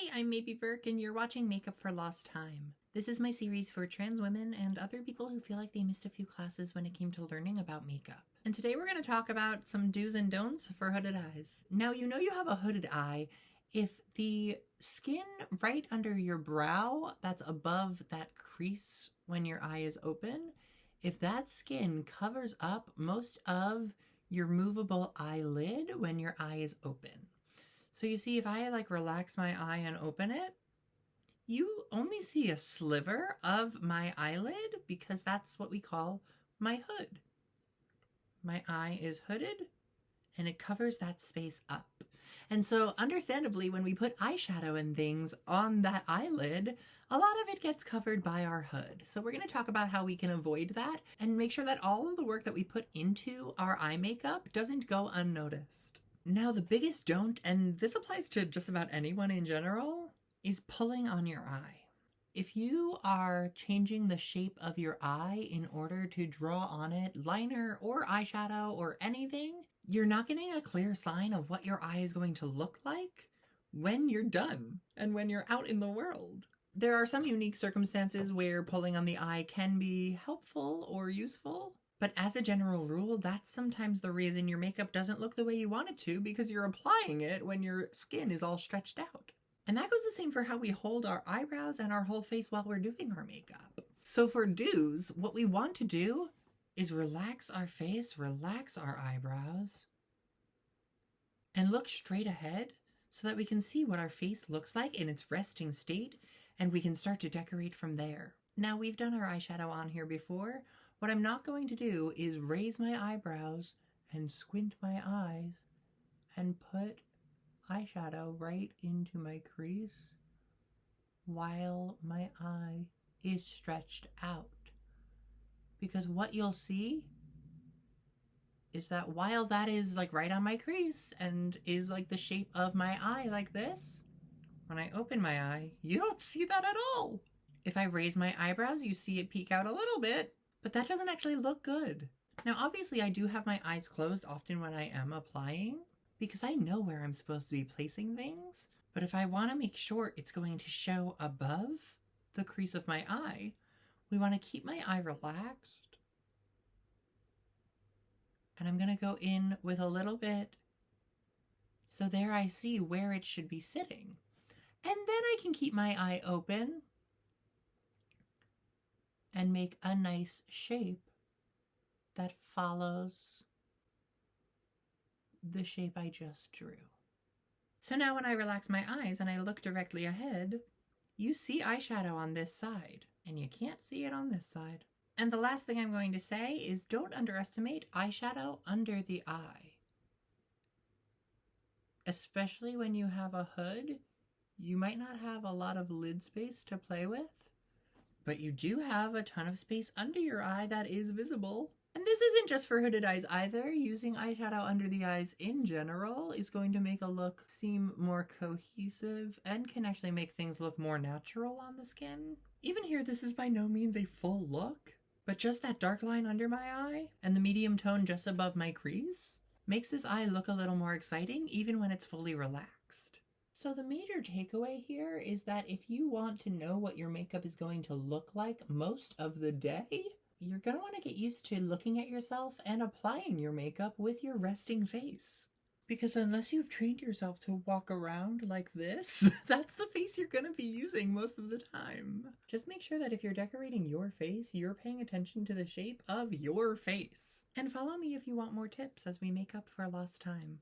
Hi, I'm Maybe Burke, and you're watching Makeup for Lost Time. This is my series for trans women and other people who feel like they missed a few classes when it came to learning about makeup. And today we're going to talk about some do's and don'ts for hooded eyes. Now, you know you have a hooded eye if the skin right under your brow that's above that crease when your eye is open, if that skin covers up most of your movable eyelid when your eye is open. So you see, if I relax my eye and open it, you only see a sliver of my eyelid because that's what we call my hood. My eye is hooded and it covers that space up. And so understandably, when we put eyeshadow and things on that eyelid, a lot of it gets covered by our hood. So we're going to talk about how we can avoid that and make sure that all of the work that we put into our eye makeup doesn't go unnoticed. Now, the biggest don't, and this applies to just about anyone in general, is pulling on your eye. If you are changing the shape of your eye in order to draw on it liner or eyeshadow or anything, you're not getting a clear sign of what your eye is going to look like when you're done and when you're out in the world. There are some unique circumstances where pulling on the eye can be helpful or useful. But as a general rule, that's sometimes the reason your makeup doesn't look the way you want it to, because you're applying it when your skin is all stretched out. And that goes the same for how we hold our eyebrows and our whole face while we're doing our makeup. So for do's, what we want to do is relax our face, relax our eyebrows, and look straight ahead so that we can see what our face looks like in its resting state, and we can start to decorate from there. Now, we've done our eyeshadow on here before. What I'm not going to do is raise my eyebrows and squint my eyes and put eyeshadow right into my crease while my eye is stretched out. Because what you'll see is that while that is right on my crease and is the shape of my eye like this, when I open my eye, you don't see that at all. If I raise my eyebrows, you see it peek out a little bit, but that doesn't actually look good. Now, obviously, I do have my eyes closed often when I am applying because I know where I'm supposed to be placing things. But if I want to make sure it's going to show above the crease of my eye, we want to keep my eye relaxed. And I'm going to go in with a little bit. So there I see where it should be sitting. And then I can keep my eye open and make a nice shape that follows the shape I just drew. So now when I relax my eyes and I look directly ahead, you see eyeshadow on this side, and you can't see it on this side. And the last thing I'm going to say is don't underestimate eyeshadow under the eye. Especially when you have a hood, you might not have a lot of lid space to play with, but you do have a ton of space under your eye that is visible. And this isn't just for hooded eyes either. Using eyeshadow under the eyes in general is going to make a look seem more cohesive and can actually make things look more natural on the skin. Even here, this is by no means a full look, but just that dark line under my eye and the medium tone just above my crease makes this eye look a little more exciting even when it's fully relaxed. So the major takeaway here is that if you want to know what your makeup is going to look like most of the day, you're going to want to get used to looking at yourself and applying your makeup with your resting face. Because unless you've trained yourself to walk around like this, that's the face you're going to be using most of the time. Just make sure that if you're decorating your face, you're paying attention to the shape of your face. And follow me if you want more tips as we make up for lost time.